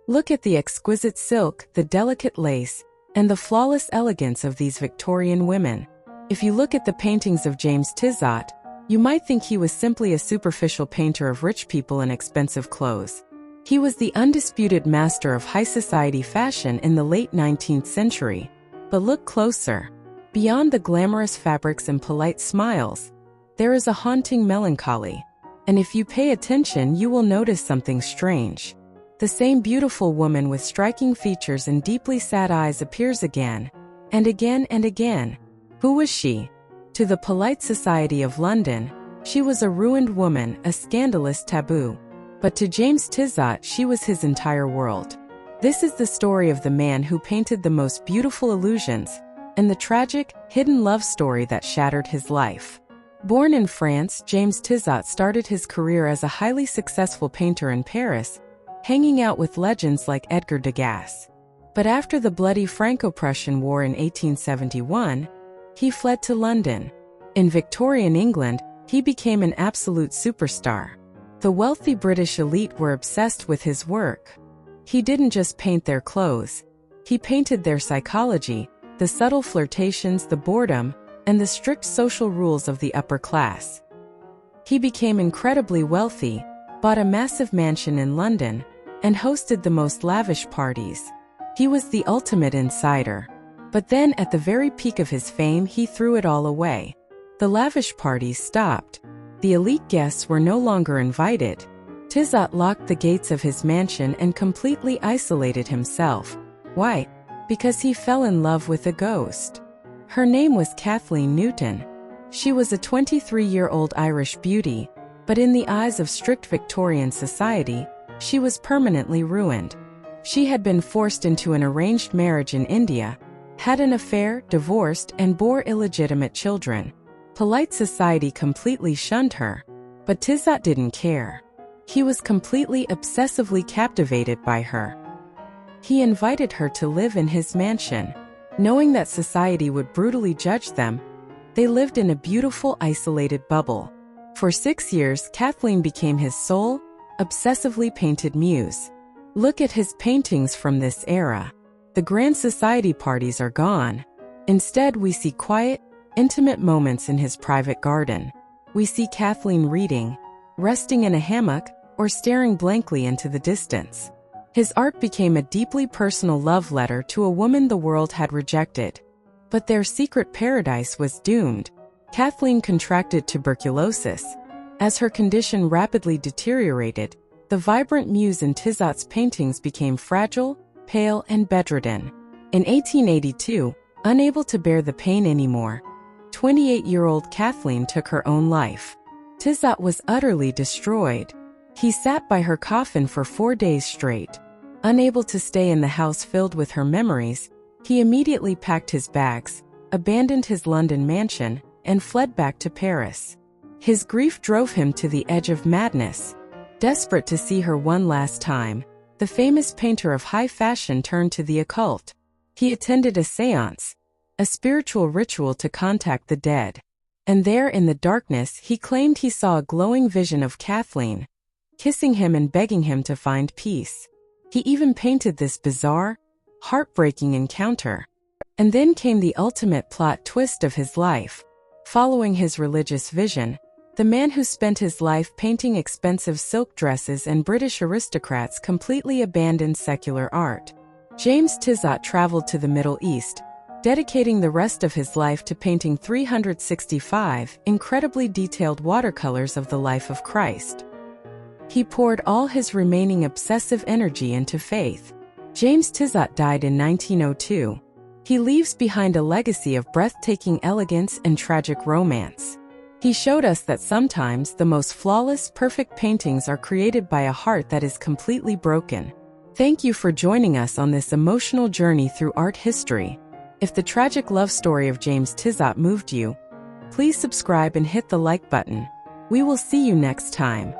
Look at the exquisite silk, the delicate lace, and the flawless elegance of these Victorian women. If you look at the paintings of James Tissot, you might think he was simply a superficial painter of rich people in expensive clothes. He was the undisputed master of high society fashion in the late 19th century. But look closer. Beyond the glamorous fabrics and polite smiles, there is a haunting melancholy. And if you pay attention, you will notice something strange. The same beautiful woman with striking features and deeply sad eyes appears again, and again and again. Who was she? To the polite society of London, she was a ruined woman, a scandalous taboo. But to James Tissot, she was his entire world. This is the story of the man who painted the most beautiful illusions, and the tragic, hidden love story that shattered his life. Born in France, James Tissot started his career as a highly successful painter in Paris, hanging out with legends like Edgar Degas. But after the bloody Franco-Prussian War in 1871, he fled to London. In Victorian England, he became an absolute superstar. The wealthy British elite were obsessed with his work. He didn't just paint their clothes. He painted their psychology, the subtle flirtations, the boredom, and the strict social rules of the upper class. He became incredibly wealthy, bought a massive mansion in London, and hosted the most lavish parties. He was the ultimate insider. But then, at the very peak of his fame, he threw it all away. The lavish parties stopped. The elite guests were no longer invited. Tissot locked the gates of his mansion and completely isolated himself. Why? Because he fell in love with a ghost. Her name was Kathleen Newton. She was a 23-year-old Irish beauty, but in the eyes of strict Victorian society, she was permanently ruined. She had been forced into an arranged marriage in India, had an affair, divorced, and bore illegitimate children. Polite society completely shunned her, but Tissot didn't care. He was completely obsessively captivated by her. He invited her to live in his mansion. Knowing that society would brutally judge them, they lived in a beautiful, isolated bubble. For 6 years, Kathleen became his sole, obsessively painted muse. Look at his paintings from this era. The grand society parties are gone. Instead, we see quiet, intimate moments in his private garden. We see Kathleen reading, resting in a hammock, or staring blankly into the distance. His art became a deeply personal love letter to a woman the world had rejected. But their secret paradise was doomed. Kathleen contracted tuberculosis. As her condition rapidly deteriorated, the vibrant muse in Tissot's paintings became fragile, pale, and bedridden. In 1882, unable to bear the pain anymore, 28-year-old Kathleen took her own life. Tissot was utterly destroyed. He sat by her coffin for 4 days straight. Unable to stay in the house filled with her memories, he immediately packed his bags, abandoned his London mansion, and fled back to Paris. His grief drove him to the edge of madness. Desperate to see her one last time, the famous painter of high fashion turned to the occult. He attended a séance, a spiritual ritual to contact the dead. And there in the darkness he claimed he saw a glowing vision of Kathleen, kissing him and begging him to find peace. He even painted this bizarre, heartbreaking encounter. And then came the ultimate plot twist of his life. Following his religious vision, the man who spent his life painting expensive silk dresses and British aristocrats completely abandoned secular art. James Tissot traveled to the Middle East, dedicating the rest of his life to painting 365 incredibly detailed watercolors of the life of Christ. He poured all his remaining obsessive energy into faith. James Tissot died in 1902. He leaves behind a legacy of breathtaking elegance and tragic romance. He showed us that sometimes the most flawless, perfect paintings are created by a heart that is completely broken. Thank you for joining us on this emotional journey through art history. If the tragic love story of James Tissot moved you, please subscribe and hit the like button. We will see you next time.